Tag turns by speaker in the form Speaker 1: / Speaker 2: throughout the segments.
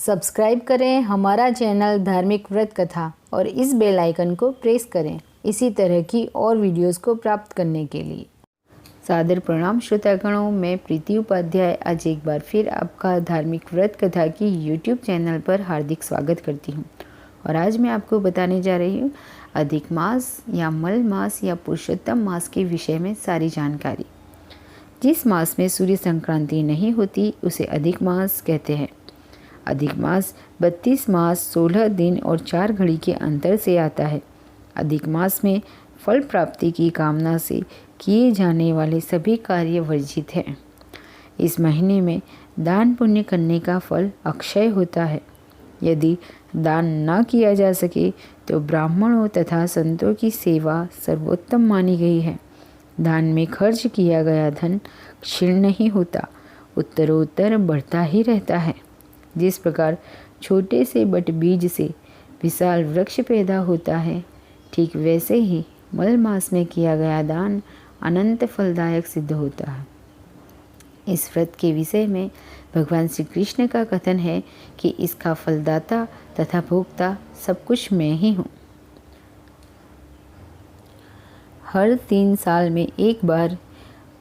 Speaker 1: Subscribe करें हमारा channel धार्मिक व्रत कथा और इस बेल आइकन को प्रेस करें इसी तरह की और वीडियोस को प्राप्त करने के लिए। सादर प्रणाम श्रोतागणों, मैं प्रीति उपाध्याय आज एक बार फिर आपका धार्मिक व्रत कथा की यूट्यूब चैनल पर हार्दिक स्वागत करती हूँ। और आज मैं आपको बताने जा रही हूँ अधिक मास या मल मास या पुरुषोत्तम मास के विषय में सारी जानकारी। जिस मास में सूर्य संक्रांति नहीं होती उसे अधिक मास कहते हैं। अधिक मास 32 मास 16 दिन और 4 घड़ी के अंतर से आता है। अधिक मास में फल प्राप्ति की कामना से किए जाने वाले सभी कार्य वर्जित हैं। इस महीने में दान पुण्य करने का फल अक्षय होता है। यदि दान न किया जा सके तो ब्राह्मणों तथा संतों की सेवा सर्वोत्तम मानी गई है। दान में खर्च किया गया धन क्षीण नहीं होता, उत्तरोत्तर बढ़ता ही रहता है। जिस प्रकार छोटे से बट बीज से विशाल वृक्ष पैदा होता है, ठीक वैसे ही मल मास में किया गया दान अनंत फलदायक सिद्ध होता है। इस व्रत के विषय में भगवान श्री कृष्ण का कथन है कि इसका फलदाता तथा भोक्ता सब कुछ मैं ही हूँ। हर 3 साल में एक बार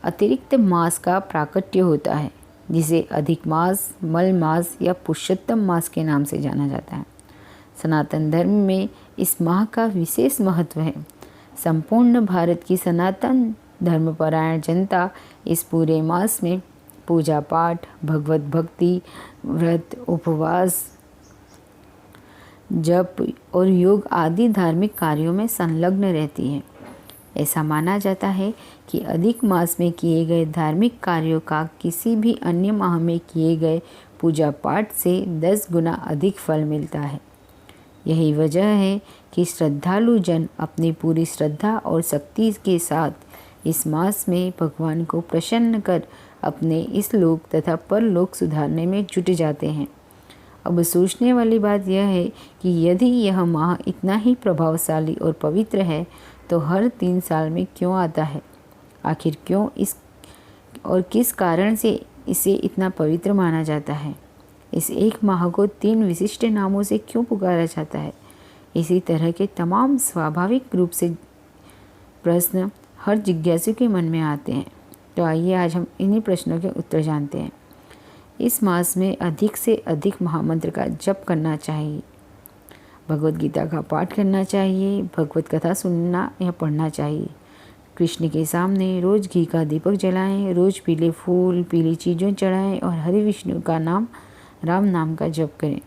Speaker 1: अतिरिक्त मास का प्राकट्य होता है, जिसे अधिक मास, मल मास या पुरुषोत्तम मास के नाम से जाना जाता है। सनातन धर्म में इस माह का विशेष महत्व है। संपूर्ण भारत की सनातन धर्मपरायण जनता इस पूरे मास में पूजा पाठ, भगवत भक्ति, व्रत, उपवास, जप और योग आदि धार्मिक कार्यों में संलग्न रहती है। ऐसा माना जाता है कि अधिक मास में किए गए धार्मिक कार्यों का किसी भी अन्य माह में किए गए पूजा पाठ से 10 गुना अधिक फल मिलता है। यही वजह है कि श्रद्धालु जन अपनी पूरी श्रद्धा और शक्ति के साथ इस मास में भगवान को प्रसन्न कर अपने इस लोक तथा परलोक सुधारने में जुट जाते हैं। अब सोचने वाली बात यह है कि यदि यह माह इतना ही प्रभावशाली और पवित्र है तो हर 3 साल में क्यों आता है? आखिर क्यों इस और किस कारण से इसे इतना पवित्र माना जाता है? इस एक माह को 3 विशिष्ट नामों से क्यों पुकारा जाता है? इसी तरह के तमाम स्वाभाविक रूप से प्रश्न हर जिज्ञासु के मन में आते हैं। तो आइए आज हम इन्हीं प्रश्नों के उत्तर जानते हैं। इस मास में अधिक से अधिक महामंत्र का जप करना चाहिए, भगवत गीता का पाठ करना चाहिए, भगवत कथा सुनना या पढ़ना चाहिए। कृष्ण के सामने रोज घी का दीपक जलाएं, रोज पीले फूल, पीली चीज़ों चढ़ाएं और हरि विष्णु का नाम, राम नाम का जप करें।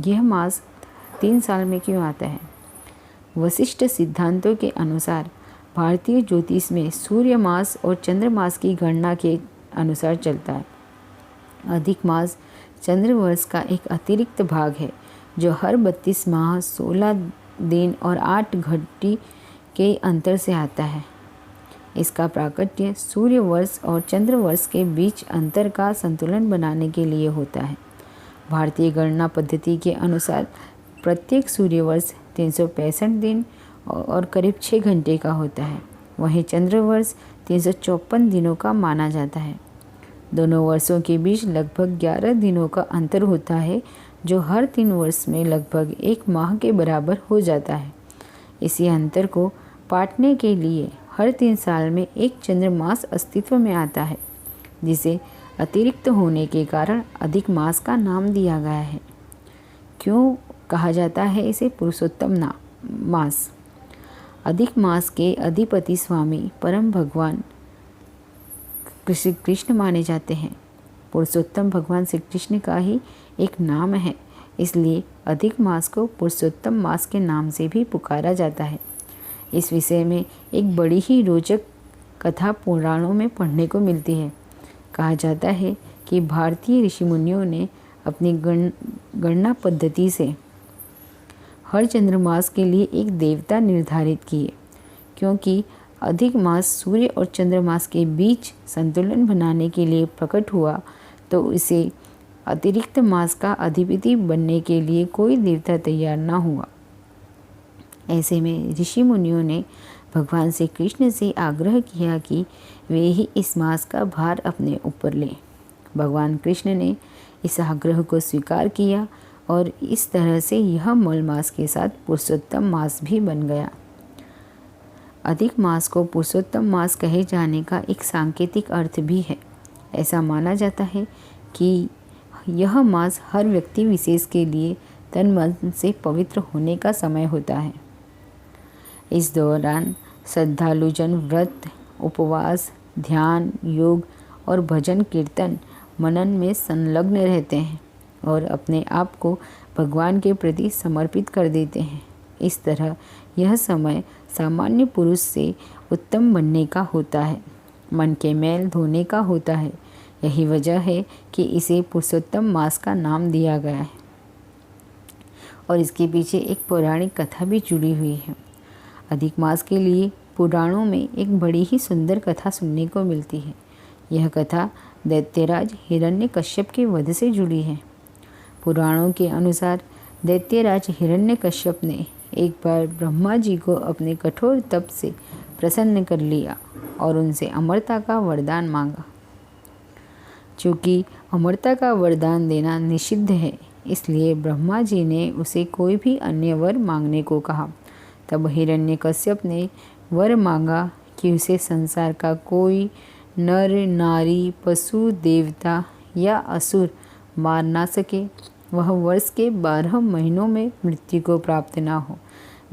Speaker 1: यह मास 3 साल में क्यों आता है? वशिष्ठ सिद्धांतों के अनुसार भारतीय ज्योतिष में सूर्य मास और चंद्र मास की गणना के अनुसार चलता है। अधिक मास चंद्र वर्ष का एक अतिरिक्त भाग है जो हर 32 माह 16 दिन और 8 घड़ी के अंतर से आता है। इसका प्राकट्य सूर्य वर्ष और चंद्र वर्ष के बीच अंतर का संतुलन बनाने के लिए होता है। भारतीय गणना पद्धति के अनुसार प्रत्येक सूर्य वर्ष 365 दिन और करीब 6 घंटे का होता है। वहीं चंद्र वर्ष 354 दिनों का माना जाता है। दोनों वर्षों के बीच लगभग 11 दिनों का अंतर होता है, जो हर 3 वर्ष में लगभग 1 माह के बराबर हो जाता है। इसी अंतर को पाटने के लिए हर 3 साल में एक चंद्र मास अस्तित्व में आता है, जिसे अतिरिक्त होने के कारण अधिक मास का नाम दिया गया है। क्यों कहा जाता है इसे पुरुषोत्तम मास? अधिक मास के अधिपति स्वामी परम भगवान श्री कृष्ण माने जाते हैं। पुरुषोत्तम भगवान श्री कृष्ण का ही एक नाम है, इसलिए अधिक मास को पुरुषोत्तम मास के नाम से भी पुकारा जाता है। इस विषय में एक बड़ी ही रोचक कथा पुराणों में पढ़ने को मिलती है। कहा जाता है कि भारतीय ऋषि मुनियों ने अपनी गणना पद्धति से हर चंद्रमास के लिए एक देवता निर्धारित किए। क्योंकि अधिक मास सूर्य और चंद्रमास के बीच संतुलन बनाने के लिए प्रकट हुआ, तो इसे अतिरिक्त मास का अधिपति बनने के लिए कोई देवता तैयार न हुआ। ऐसे में ऋषि मुनियों ने भगवान श्री कृष्ण से आग्रह किया कि वे ही इस मास का भार अपने ऊपर लें। भगवान कृष्ण ने इस आग्रह को स्वीकार किया और इस तरह से यह मल मास के साथ पुरुषोत्तम मास भी बन गया। अधिक मास को पुरुषोत्तम मास कहे जाने का एक सांकेतिक अर्थ भी है। ऐसा माना जाता है कि यह मास हर व्यक्ति विशेष के लिए तन मन से पवित्र होने का समय होता है। इस दौरान श्रद्धालुजन व्रत, उपवास, ध्यान, योग और भजन कीर्तन मनन में संलग्न रहते हैं और अपने आप को भगवान के प्रति समर्पित कर देते हैं। इस तरह यह समय सामान्य पुरुष से उत्तम बनने का होता है, मन के मैल धोने का होता है। यही वजह है कि इसे पुरुषोत्तम मास का नाम दिया गया है और इसके पीछे एक पौराणिक कथा भी जुड़ी हुई है। अधिक मास के लिए पुराणों में एक बड़ी ही सुंदर कथा सुनने को मिलती है। यह कथा दैत्यराज हिरण्यकश्यप के वध से जुड़ी है। पुराणों के अनुसार दैत्यराज हिरण्यकश्यप ने एक बार ब्रह्मा जी को अपने कठोर तप से प्रसन्न कर लिया और उनसे अमरता का वरदान मांगा। चूँकि अमरता का वरदान देना निषिद्ध है, इसलिए ब्रह्मा जी ने उसे कोई भी अन्य वर मांगने को कहा। तब हिरण्यकश्यप ने वर मांगा कि उसे संसार का कोई नर, नारी, पशु, देवता या असुर मार ना सके। वह वर्ष के 12 महीनों में मृत्यु को प्राप्त ना हो।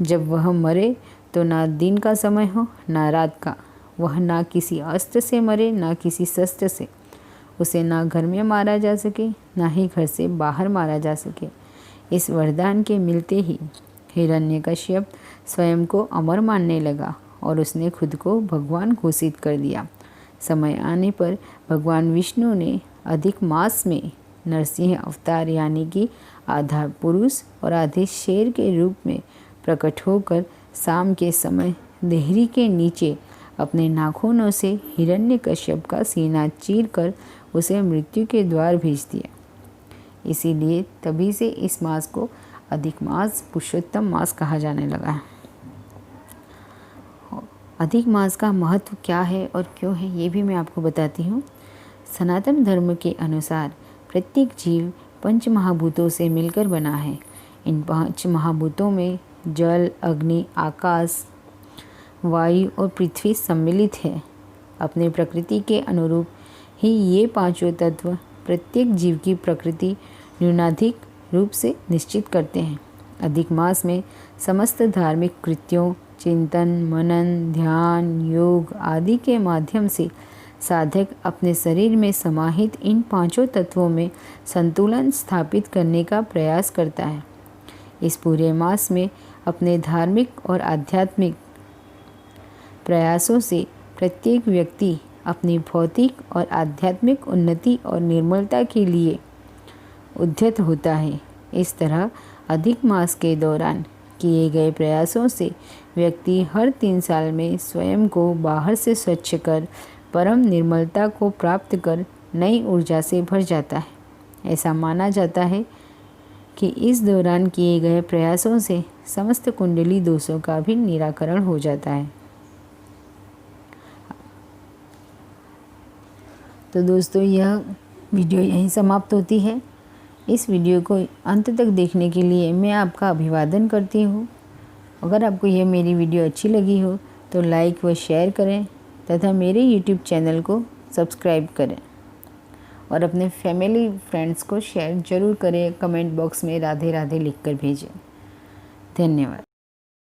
Speaker 1: जब वह मरे तो ना दिन का समय हो ना रात का। वह ना किसी अस्त्र से मरे ना किसी शस्त्र से। उसे ना घर में मारा जा सके ना ही घर से बाहर मारा जा सके। इस वरदान के मिलते ही हिरण्यकश्यप स्वयं को अमर मानने लगा और उसने खुद को भगवान घोषित कर दिया। समय आने पर भगवान विष्णु ने अधिक मास में नरसिंह अवतार यानी कि आधा पुरुष और आधे शेर के रूप में प्रकट होकर शाम के समय देहरी के नीचे अपने नाखूनों से हिरण्यकश्यप का सीना चीरकर उसे मृत्यु के द्वार भेज दिया। इसीलिए तभी से इस मास को अधिक मास पुरुषोत्तम मास कहा जाने लगा है। अधिक मास का महत्व क्या है और क्यों है, ये भी मैं आपको बताती हूँ। सनातन धर्म के अनुसार प्रत्येक जीव पंच महाभूतों से मिलकर बना है। इन 5 महाभूतों में जल, अग्नि, आकाश, वायु और पृथ्वी सम्मिलित है। अपने प्रकृति के अनुरूप ही ये 5 तत्व प्रत्येक जीव की प्रकृति न्यूनाधिक रूप से निश्चित करते हैं। अधिक मास में समस्त धार्मिक कृत्यों, चिंतन, मनन, ध्यान, योग आदि के माध्यम से साधक अपने शरीर में समाहित इन 5 तत्वों में संतुलन स्थापित करने का प्रयास करता है। इस पूरे मास में अपने धार्मिक और आध्यात्मिक प्रयासों से प्रत्येक व्यक्ति अपनी भौतिक और आध्यात्मिक उन्नति और निर्मलता के लिए उद्यत होता है। इस तरह अधिक मास के दौरान किए गए प्रयासों से व्यक्ति हर 3 साल में स्वयं को बाहर से स्वच्छ कर परम निर्मलता को प्राप्त कर नई ऊर्जा से भर जाता है। ऐसा माना जाता है कि इस दौरान किए गए प्रयासों से समस्त कुंडली दोषों का भी निराकरण हो जाता है। तो दोस्तों, यह वीडियो यहीं समाप्त होती है। इस वीडियो को अंत तक देखने के लिए मैं आपका अभिवादन करती हूँ। अगर आपको यह मेरी वीडियो अच्छी लगी हो तो लाइक व शेयर करें तथा मेरे YouTube चैनल को सब्सक्राइब करें और अपने फैमिली फ्रेंड्स को शेयर ज़रूर करें। कमेंट बॉक्स में राधे राधे लिखकर भेजें। धन्यवाद।